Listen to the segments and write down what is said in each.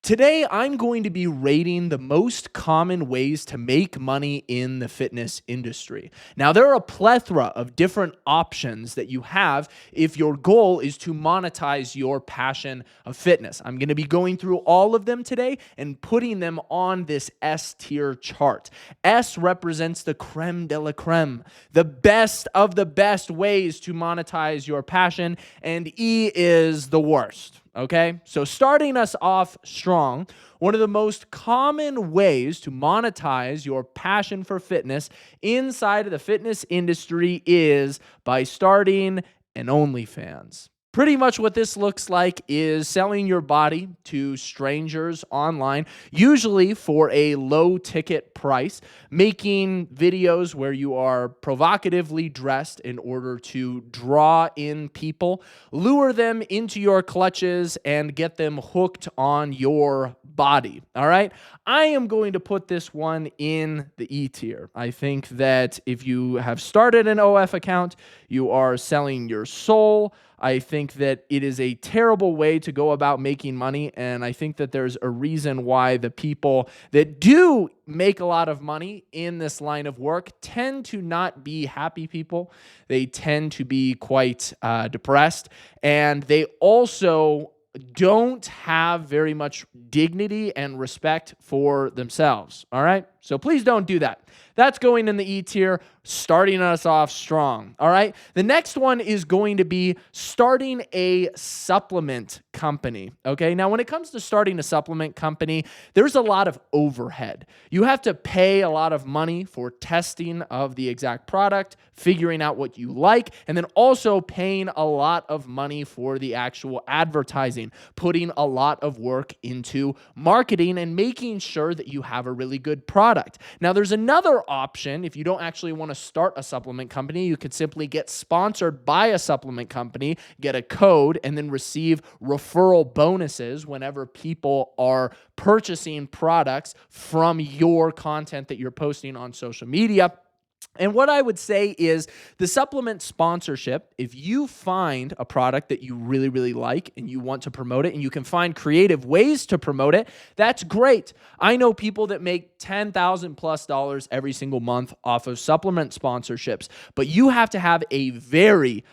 Today, I'm going to be rating the most common ways to make money in the fitness industry. Now, there are a plethora of different options that you have if your goal is to monetize your passion of fitness. I'm going to be going through all of them today and putting them on this S tier chart. S represents the creme de la creme, the best of the best ways to monetize your passion, and E is the worst. Okay, so starting us off strong, one of the most common ways to monetize your passion for fitness inside of the fitness industry is by starting an OnlyFans. Pretty much what this looks like is selling your body to strangers online, usually for a low ticket price, making videos where you are provocatively dressed in order to draw in people, lure them into your clutches, and get them hooked on your body. All right. I am going to put this one in the E tier. I think that if you have started an OF account, you are selling your soul. I think that it is a terrible way to go about making money, and I think that there's a reason why the people that do make a lot of money in this line of work tend to not be happy people. They tend to be quite depressed, and they also don't have very much dignity and respect for themselves. All right? So please don't do that. That's going in the E tier, starting us off strong. All right? The next one is going to be starting a supplement company. Okay? Now, when it comes to starting a supplement company, there's a lot of overhead. You have to pay a lot of money for testing of the exact product, figuring out what you like, and then also paying a lot of money for the actual advertising, putting a lot of work into marketing and making sure that you have a really good product. Now, there's another option. If you don't actually want to start a supplement company, you could simply get sponsored by a supplement company, get a code, and then receive referral bonuses whenever people are purchasing products from your content that you're posting on social media. And what I would say is the supplement sponsorship, if you find a product that you really, really like and you want to promote it and you can find creative ways to promote it, that's great. I know people that make $10,000+ every single month off of supplement sponsorships, but you have to have a very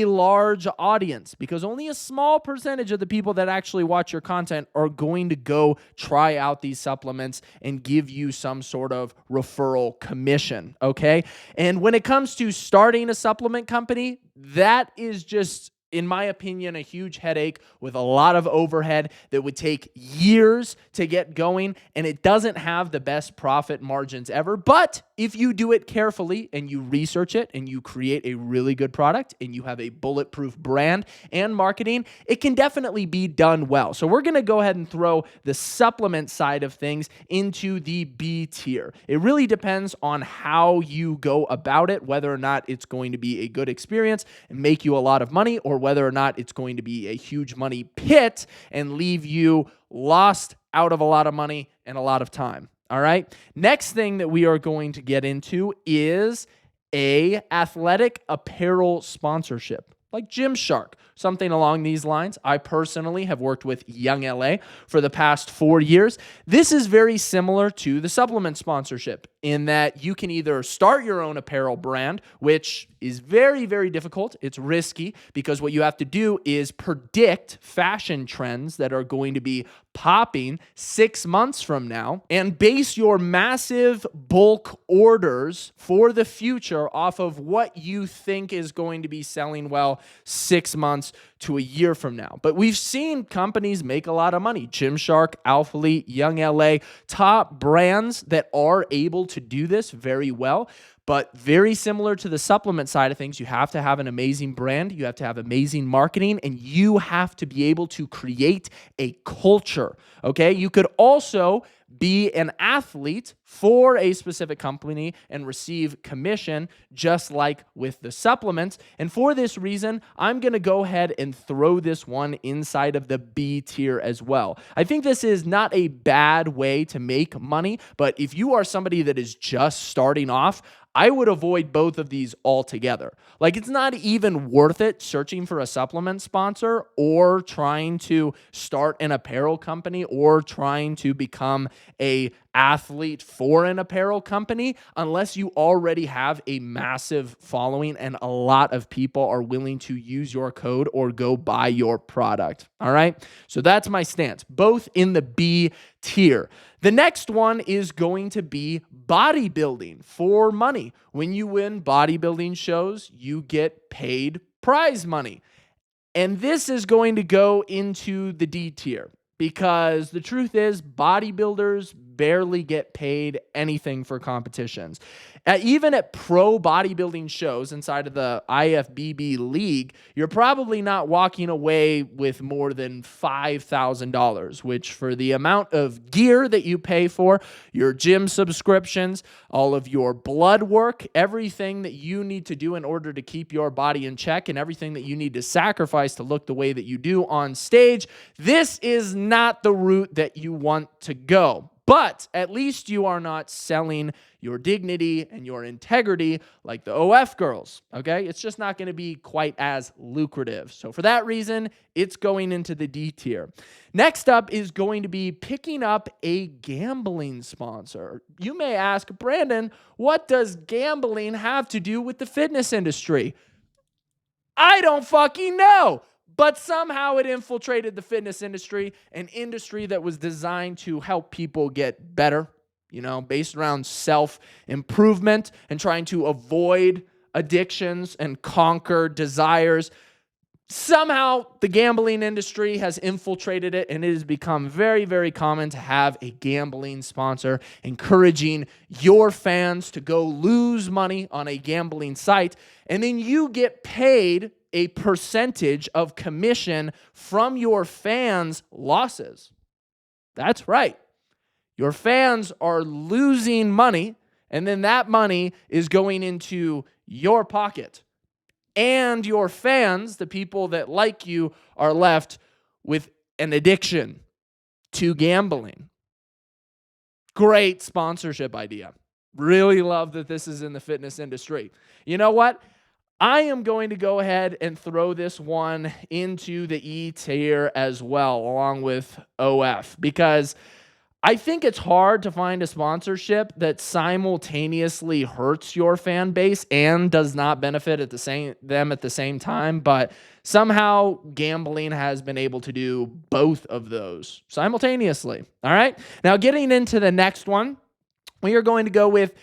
large audience because only a small percentage of the people that actually watch your content are going to go try out these supplements and give you some sort of referral commission, okay? And when it comes to starting a supplement company, that is just, in my opinion, a huge headache with a lot of overhead that would take years to get going, and it doesn't have the best profit margins ever. But if you do it carefully and you research it and you create a really good product and you have a bulletproof brand and marketing, it can definitely be done well. So we're going to go ahead and throw the supplement side of things into the B tier. It really depends on how you go about it, whether or not it's going to be a good experience and make you a lot of money, or whether or not it's going to be a huge money pit and leave you lost out of a lot of money and a lot of time. All right. Next thing that we are going to get into is a athletic apparel sponsorship, like Gymshark, something along these lines. I personally have worked with Young LA for the past 4 years. This is very similar to the supplement sponsorship in that you can either start your own apparel brand, which is very, very difficult. It's risky because what you have to do is predict fashion trends that are going to be popping 6 months from now and base your massive bulk orders for the future off of what you think is going to be selling well 6 months to a year from now. But we've seen companies make a lot of money. Gymshark, Alphalete, Young LA, top brands that are able to do this very well. But very similar to the supplement side of things, you have to have an amazing brand, you have to have amazing marketing, and you have to be able to create a culture, okay? You could also be an athlete for a specific company and receive commission just like with the supplements. And for this reason, I'm going to go ahead and throw this one inside of the B tier as well. I think this is not a bad way to make money, but if you are somebody that is just starting off, I would avoid both of these altogether. Like, it's not even worth it searching for a supplement sponsor or trying to start an apparel company or trying to become a athlete for an apparel company unless you already have a massive following and a lot of people are willing to use your code or go buy your product. All right. So that's my stance, both in the B tier. The next one is going to be bodybuilding for money. When you win bodybuilding shows, you get paid prize money. And this is going to go into the D tier because the truth is bodybuilders barely get paid anything for competitions. Even at pro bodybuilding shows inside of the IFBB league, you're probably not walking away with more than $5,000, which for the amount of gear that you pay for, your gym subscriptions, all of your blood work, everything that you need to do in order to keep your body in check and everything that you need to sacrifice to look the way that you do on stage, this is not the route that you want to go. But at least you are not selling your dignity and your integrity like the OF girls, okay? It's just not going to be quite as lucrative. So for that reason, it's going into the D tier. Next up is going to be picking up a gambling sponsor. You may ask, Brandon, what does gambling have to do with the fitness industry? I don't fucking know. But somehow it infiltrated the fitness industry, an industry that was designed to help people get better, based around self-improvement and trying to avoid addictions and conquer desires. Somehow the gambling industry has infiltrated it, and it has become very, very common to have a gambling sponsor encouraging your fans to go lose money on a gambling site, and then you get paid a percentage of commission from your fans' losses. That's right. Your fans are losing money, and then that money is going into your pocket. And your fans, the people that like you, are left with an addiction to gambling. Great sponsorship idea. Really love that this is in the fitness industry. You know what? I am going to go ahead and throw this one into the E tier as well, along with OF, because I think it's hard to find a sponsorship that simultaneously hurts your fan base and does not benefit them at the same time. But somehow gambling has been able to do both of those simultaneously. All right. Now, getting into the next one, we are going to go with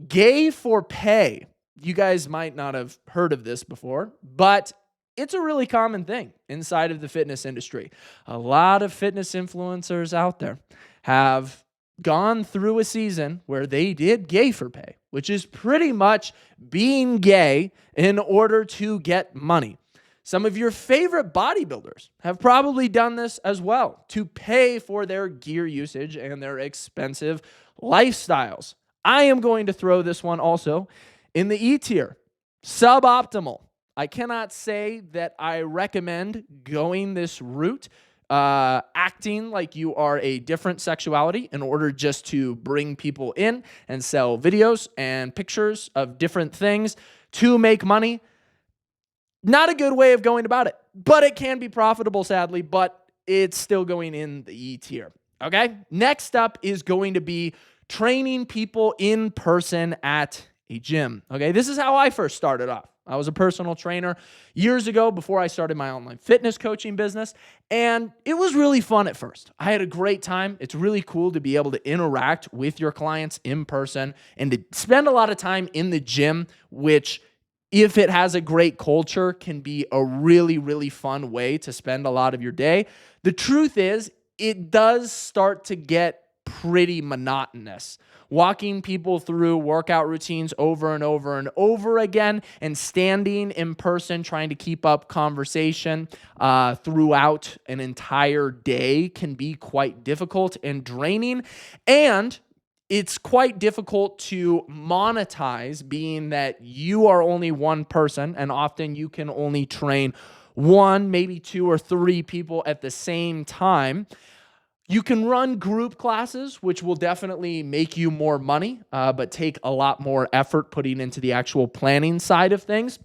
gay for pay. You guys might not have heard of this before, but it's a really common thing inside of the fitness industry. A lot of fitness influencers out there have gone through a season where they did gay for pay, which is pretty much being gay in order to get money. Some of your favorite bodybuilders have probably done this as well to pay for their gear usage and their expensive lifestyles. I am going to throw this one also in the E tier, suboptimal. I cannot say that I recommend going this route, acting like you are a different sexuality in order just to bring people in and sell videos and pictures of different things to make money. Not a good way of going about it, but it can be profitable, sadly, but it's still going in the E tier. Okay? Next up is going to be training people in person at a gym. Okay, this is how I first started off. I was a personal trainer years ago before I started my online fitness coaching business, and it was really fun at first. I had a great time. It's really cool to be able to interact with your clients in person and to spend a lot of time in the gym, which, if it has a great culture, can be a really, really fun way to spend a lot of your day. The truth is, it does start to get pretty monotonous. Walking people through workout routines over and over and over again and standing in person trying to keep up conversation throughout an entire day can be quite difficult and draining. And it's quite difficult to monetize, being that you are only one person and often you can only train one, maybe two or three people at the same time. You can run group classes, which will definitely make you more money, but take a lot more effort putting into the actual planning side of things.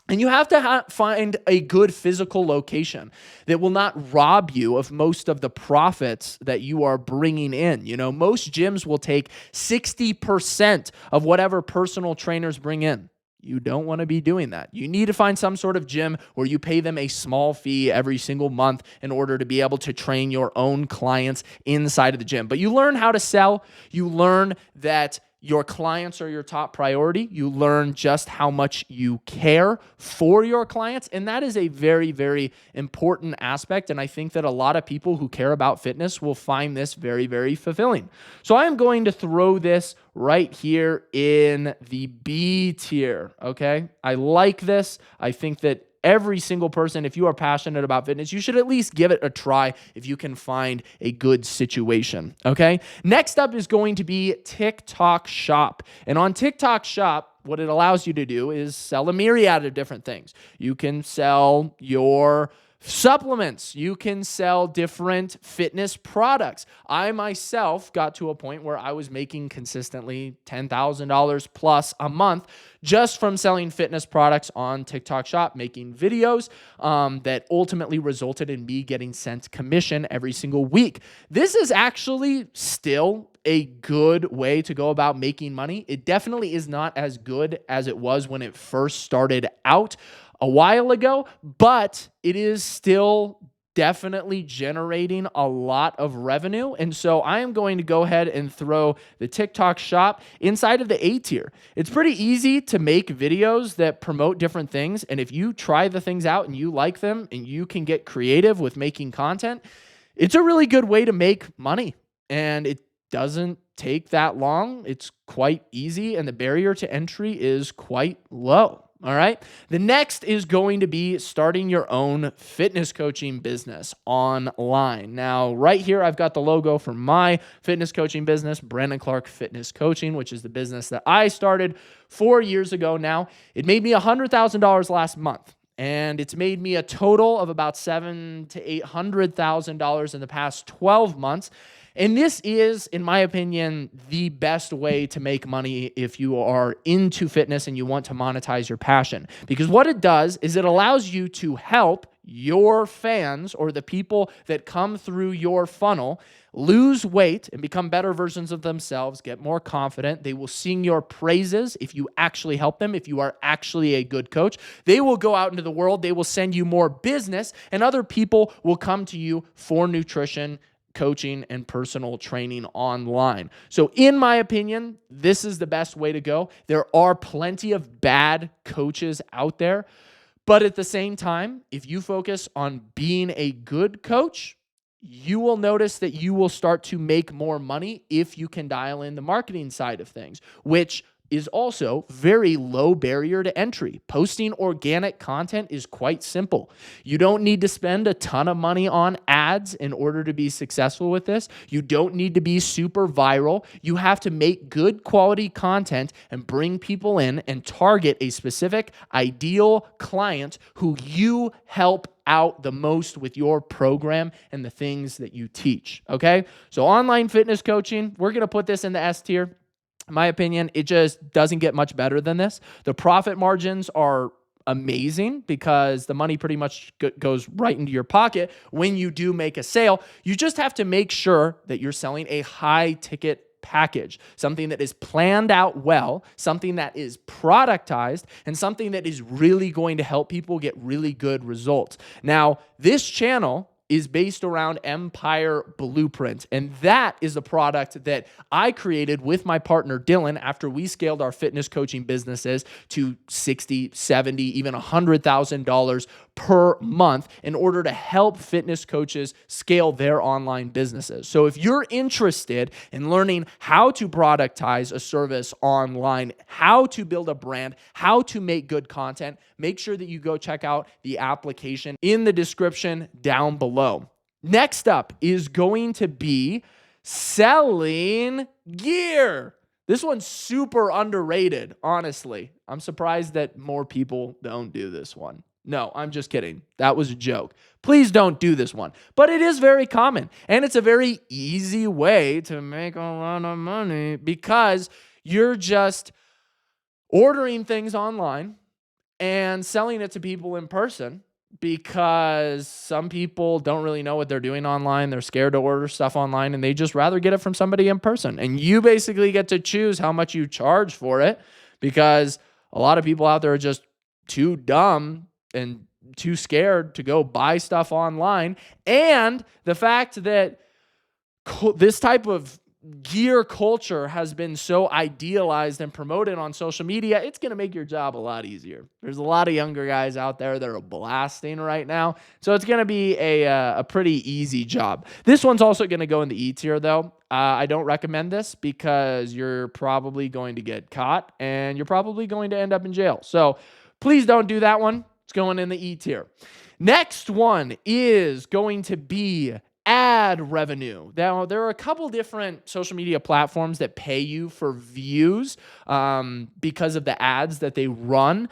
And you have to find a good physical location that will not rob you of most of the profits that you are bringing in. You know, most gyms will take 60% of whatever personal trainers bring in. You don't want to be doing that. You need to find some sort of gym where you pay them a small fee every single month in order to be able to train your own clients inside of the gym. But you learn how to sell. You learn that your clients are your top priority. You learn just how much you care for your clients. And that is a very, very important aspect. And I think that a lot of people who care about fitness will find this very, very fulfilling. So I am going to throw this right here in the B tier. Okay. I like this. I think that every single person, if you are passionate about fitness, you should at least give it a try if you can find a good situation, okay? Next up is going to be TikTok Shop. And on TikTok Shop, what it allows you to do is sell a myriad of different things. You can sell your supplements. You can sell different fitness products. I myself got to a point where I was making consistently $10,000 plus a month just from selling fitness products on TikTok Shop, making videos that ultimately resulted in me getting sent commission every single week. This is actually still a good way to go about making money. It definitely is not as good as it was when it first started out a while ago, but it is still definitely generating a lot of revenue. And so I am going to go ahead and throw the TikTok Shop inside of the A tier. It's pretty easy to make videos that promote different things. And if you try the things out and you like them and you can get creative with making content, it's a really good way to make money. And it doesn't take that long. It's quite easy. And the barrier to entry is quite low. All right. The next is going to be starting your own fitness coaching business online. Now, right here, I've got the logo for my fitness coaching business, Brandon Clark Fitness Coaching, which is the business that I started 4 years ago now. It made me $100,000 last month. And it's made me a total of about $700,000 to $800,000 in the past 12 months. And this is, in my opinion, the best way to make money if you are into fitness and you want to monetize your passion. Because what it does is it allows you to help your fans or the people that come through your funnel lose weight and become better versions of themselves, get more confident. They will sing your praises if you actually help them, if you are actually a good coach. They will go out into the world, they will send you more business, and other people will come to you for nutrition, coaching, and personal training online. So in my opinion, this is the best way to go. There are plenty of bad coaches out there, but at the same time, if you focus on being a good coach, you will notice that you will start to make more money if you can dial in the marketing side of things, which is also very low barrier to entry. Posting organic content is quite simple. You don't need to spend a ton of money on ads in order to be successful with this. You don't need to be super viral. You have to make good quality content and bring people in and target a specific ideal client who you help out the most with your program and the things that you teach, okay? So online fitness coaching, we're going to put this in the S tier. In my opinion, it just doesn't get much better than this. The profit margins are amazing because the money pretty much goes right into your pocket when you do make a sale. You just have to make sure that you're selling a high ticket package, something that is planned out well, something that is productized, and something that is really going to help people get really good results. Now, this channel is based around Empire Blueprint. And that is a product that I created with my partner, Dylan, after we scaled our fitness coaching businesses to $60,000, $70,000, even $100,000 per month in order to help fitness coaches scale their online businesses. So if you're interested in learning how to productize a service online, how to build a brand, how to make good content, make sure that you go check out the application in the description down below. Next up is going to be selling gear. This one's super underrated, honestly. I'm surprised that more people don't do this one. No, I'm just kidding. That was a joke. Please don't do this one. But it is very common, and it's a very easy way to make a lot of money because you're just ordering things online and selling it to people in person, because some people don't really know what they're doing online. They're scared to order stuff online, and they just rather get it from somebody in person. And you basically get to choose how much you charge for it, because a lot of people out there are just too dumb and too scared to go buy stuff online. And the fact that this type of gear culture has been so idealized and promoted on social media, it's going to make your job a lot easier. There's a lot of younger guys out there that are blasting right now, so it's going to be a pretty easy job. This one's also going to go in the E tier, though. I don't recommend this because you're probably going to get caught and you're probably going to end up in jail. So please don't do that one. It's going in the E tier. Next one is going to be ad revenue. Now, there are a couple different social media platforms that pay you for views because of the ads that they run.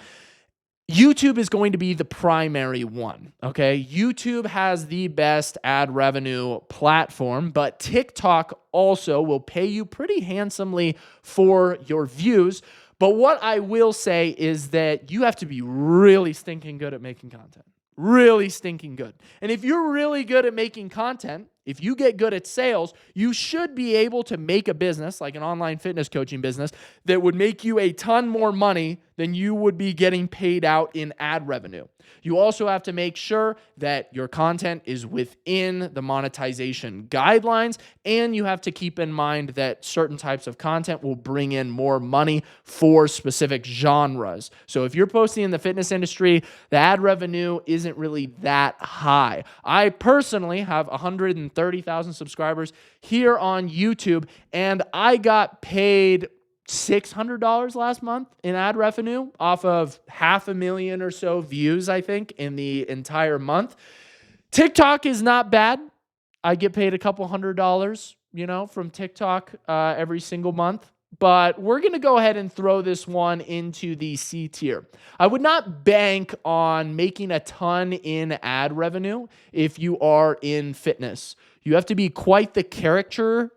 YouTube is going to be the primary one, okay? YouTube has the best ad revenue platform, but TikTok also will pay you pretty handsomely for your views. But what I will say is that you have to be really stinking good at making content. Really stinking good. And if you're really good at making content, if you get good at sales, you should be able to make a business, like an online fitness coaching business, that would make you a ton more money than you would be getting paid out in ad revenue. You also have to make sure that your content is within the monetization guidelines, and you have to keep in mind that certain types of content will bring in more money for specific genres. So if you're posting in the fitness industry, the ad revenue isn't really that high. I personally have 130,000 subscribers here on YouTube, and I got paid $600 last month in ad revenue off of 500,000 or so views, I think, in the entire month. TikTok is not bad. I get paid a couple $100, from TikTok every single month. But we're going to go ahead and throw this one into the C tier. I would not bank on making a ton in ad revenue if you are in fitness. You have to be quite the caricature.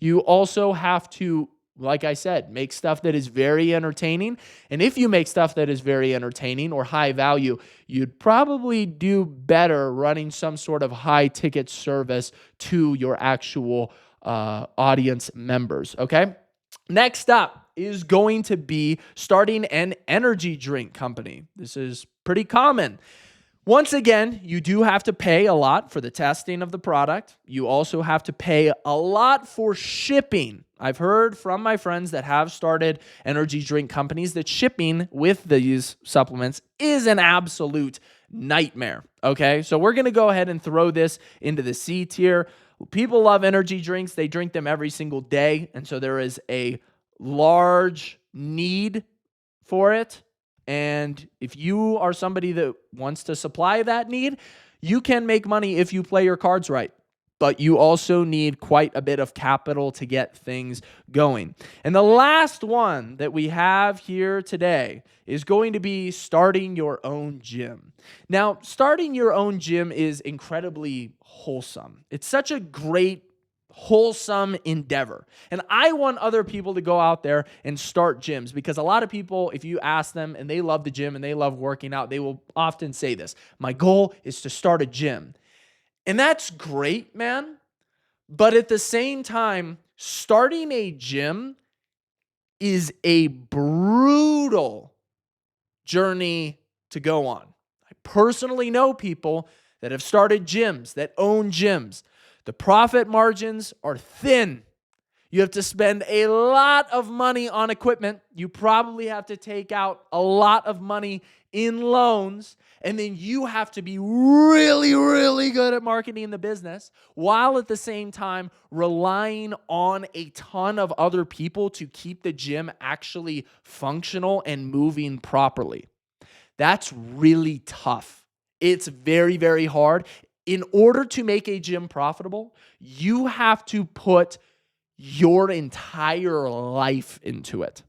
You also have to, like I said, make stuff that is very entertaining. And if you make stuff that is very entertaining or high value, you'd probably do better running some sort of high ticket service to your actual audience members. Okay. Next up is going to be starting an energy drink company. This is pretty common. Once again, you do have to pay a lot for the testing of the product. You also have to pay a lot for shipping. I've heard from my friends that have started energy drink companies that shipping with these supplements is an absolute nightmare. Okay, so we're going to go ahead and throw this into the C tier. People love energy drinks. They drink them every single day. And so there is a large need for it. And if you are somebody that wants to supply that need, you can make money if you play your cards right. But you also need quite a bit of capital to get things going. And the last one that we have here today is going to be starting your own gym. Now, starting your own gym is incredibly wholesome. It's such a great wholesome endeavor. And I want other people to go out there and start gyms, because a lot of people, if you ask them and they love the gym and they love working out, they will often say this: my goal is to start a gym. And that's great, man. But at the same time, starting a gym is a brutal journey to go on. I personally know people that have started gyms, that own gyms. The profit margins are thin. You have to spend a lot of money on equipment. You probably have to take out a lot of money in loans. And then you have to be really, really good at marketing the business, while at the same time relying on a ton of other people to keep the gym actually functional and moving properly. That's really tough. It's very, very hard. In order to make a gym profitable, you have to put your entire life into it.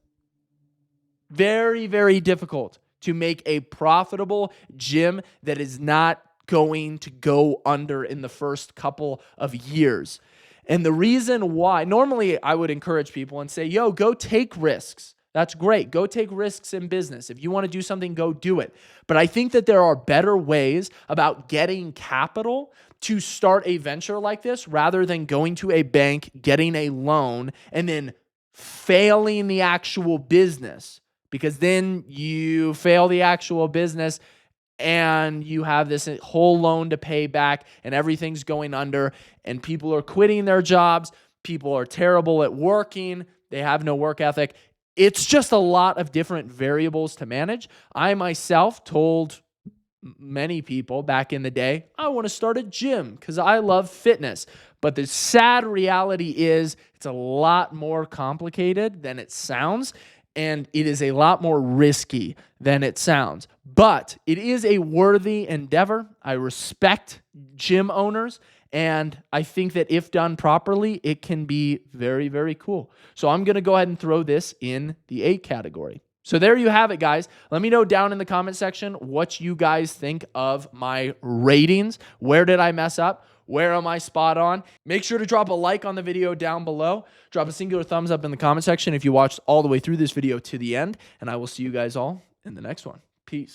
Very, very difficult to make a profitable gym that is not going to go under in the first couple of years. And the reason why, normally I would encourage people and say, yo, go take risks. That's great. Go take risks in business. If you want to do something, go do it. But I think that there are better ways about getting capital to start a venture like this rather than going to a bank, getting a loan, and then failing the actual business. Because then you fail the actual business and you have this whole loan to pay back and everything's going under and people are quitting their jobs. People are terrible at working. They have no work ethic. It's just a lot of different variables to manage. I myself told many people back in the day, I want to start a gym because I love fitness. But the sad reality is it's a lot more complicated than it sounds. And it is a lot more risky than it sounds. But it is a worthy endeavor. I respect gym owners. And I think that if done properly, it can be very, very cool. So I'm going to go ahead and throw this in the A category. So there you have it, guys. Let me know down in the comment section what you guys think of my ratings. Where did I mess up? Where am I spot on? Make sure to drop a like on the video down below. Drop a singular thumbs up in the comment section if you watched all the way through this video to the end. And I will see you guys all in the next one. Peace.